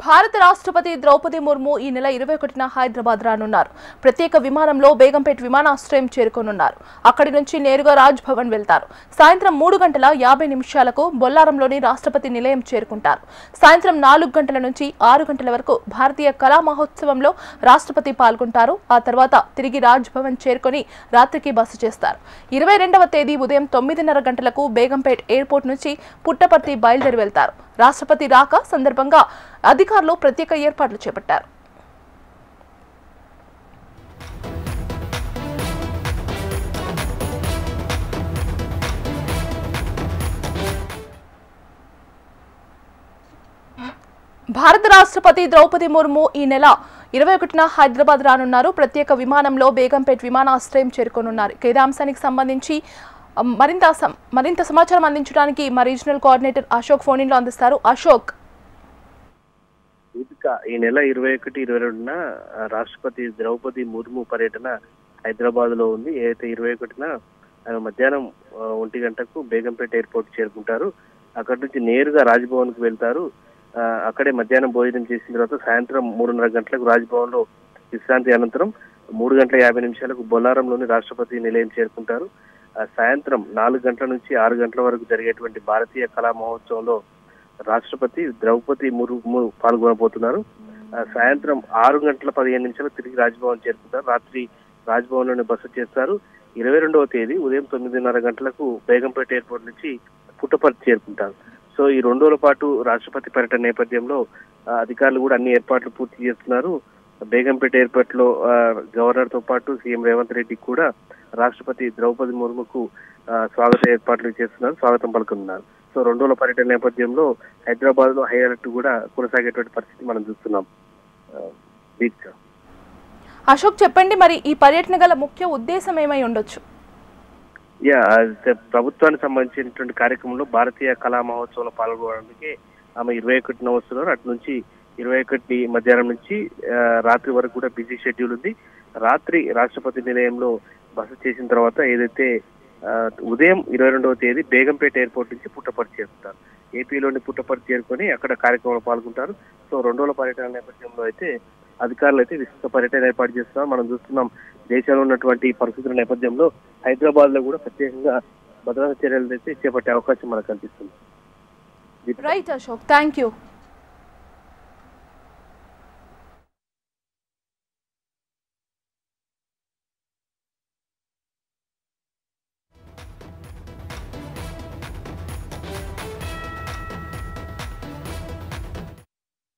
భారత రాష్ట్రపతి ద్రౌపది ముర్ము ఈ నెల 21న హైదరాబాద్ రానున్నారు. ప్రత్యేక విమానంలో బేగంపేట్ విమానాశ్రయం చేరుకోనున్నారు. అక్కడి నుంచి నేరుగా రాజ్ భవన్ వెళ్తారు. సాయంత్రం 3:50 బొల్లారంలోని రాష్ట్రపతి నిలయం చేరుకుంటారు. సాయంత్రం 4 గంటల నుంచి 6 గంటల వరకు భారతీయ కళా మహోత్సవంలో రాష్ట్రపతి పాల్గొంటారు. ఆ తర్వాత తిరిగి రాజ్ భవన్ చేరుకొని రాత్రికి బస చేస్తారు. 22వ తేదీ ఉదయం 9:30 గంటలకు బేగంపేట్ ఎయిర్పోర్ట్ నుంచి పుట్టపర్తి బయలుదేరి వెళ్తారు. రాష్ట్రపతి రాక సందర్భంగా అధికారులు ప్రత్యేక ఏర్పాట్లు చేపట్టారు. భారత రాష్ట్రపతి ద్రౌపది ముర్ము ఈ నెల 21న హైదరాబాద్ రానున్నారు. ప్రత్యేక విమానంలో బేగంపేట్ విమానాశ్రయం చేరుకోనున్నారు. ఇదే అంశానికి సంబంధించి మరింత సమాచారం అందించడానికి మా regional coordinator Ashok phone in లో అందిస్తారు. అశోక్, ఈ నెల 21-22న రాష్ట్రపతి ద్రౌపది ముర్ము పర్యటన హైదరాబాద్ లో ఉంది. ఏదైతే 21న మధ్యాహ్నం 1 గంటకు బేగంపేట ఎయిర్పోర్ట్ చేరుకుంటారు. అక్కడి నుంచి నేరుగా రాజ్భవన్ కు వెళ్తారు. అక్కడే మధ్యాహ్నం భోజనం చేసిన తర్వాత సాయంత్రం 3:30 గంటలకు రాజ్భవన్ లో విశ్రాంతి అనంతరం 3:50 బొల్లారంలోని రాష్ట్రపతి నిలయం చేరుకుంటారు. సాయంత్రం 4 గంటల నుంచి 6 గంటల వరకు జరిగేటువంటి భారతీయ కళా మహోత్సవంలో రాష్ట్రపతి ద్రౌపది ముర్ము పాల్గొనబోతున్నారు. సాయంత్రం 6:15 తిరిగి రాజ్భవన్ చేరుకుంటారు. రాత్రి రాజ్భవన్ లోనే బస చేస్తారు. 22వ తేదీ ఉదయం 9:30 గంటలకు బేగంపేట ఎయిర్పోర్ట్ నుంచి పుట్టపర్తి చేరుకుంటారు. సో ఈ 2 రోజుల పాటు రాష్ట్రపతి పర్యటన నేపథ్యంలో అధికారులు కూడా అన్ని ఏర్పాట్లు పూర్తి చేస్తున్నారు. బేగంపేట ఎయిర్పోర్ట్ లో గవర్నర్ తో పాటు సీఎం రేవంత్ రెడ్డి కూడా రాష్ట్రపతి ద్రౌపది ముర్ముకు స్వాగత ఏర్పాట్లు చేస్తున్నారు, స్వాగతం పలుకుతున్నారు. సో 2 రోజుల పర్యటన నేపథ్యంలో హైదరాబాద్ లో హై అలర్ట్ కూడా కొనసాగేటువంటి పరిస్థితి మనం చూస్తున్నాం. అశోక్, చెప్పండి, మరి ఈ పర్యటన గల ముఖ్య ఉద్దేశం ఏమై ఉండొచ్చు? ప్రభుత్వానికి సంబంధించినటువంటి కార్యక్రమంలో భారతీయ కళా మహోత్సవంలో పాల్గొనడానికి ఆమె 21న వస్తున్నారు. అటు నుంచి 21 మధ్యాహ్నం నుంచి రాత్రి వరకు కూడా బిజీ షెడ్యూల్ ఉంది. రాత్రి రాష్ట్రపతి నిలయంలో బస చేసిన తర్వాత ఏదైతే ఉదయం 22వ తేదీ బేగంపేట ఎయిర్పోర్ట్ నుంచి పుట్టపర్తి చేరుకుంటారు. ఏపీలోని పుట్టపర్తి చేరుకొని అక్కడ కార్యక్రమంలో పాల్గొంటారు. సో 2 రోజుల పర్యటన నేపథ్యంలో అయితే అధికారులు అయితే విస్తృత పర్యటన ఏర్పాటు చేస్తున్నారు. మనం చూస్తున్నాం, దేశంలో ఉన్నటువంటి పరిస్థితుల నేపథ్యంలో హైదరాబాద్ లో కూడా ప్రత్యేకంగా భద్రతా చర్యలు అయితే చేపట్టే అవకాశం మనకు కనిపిస్తుంది. Right Ashok, thank you.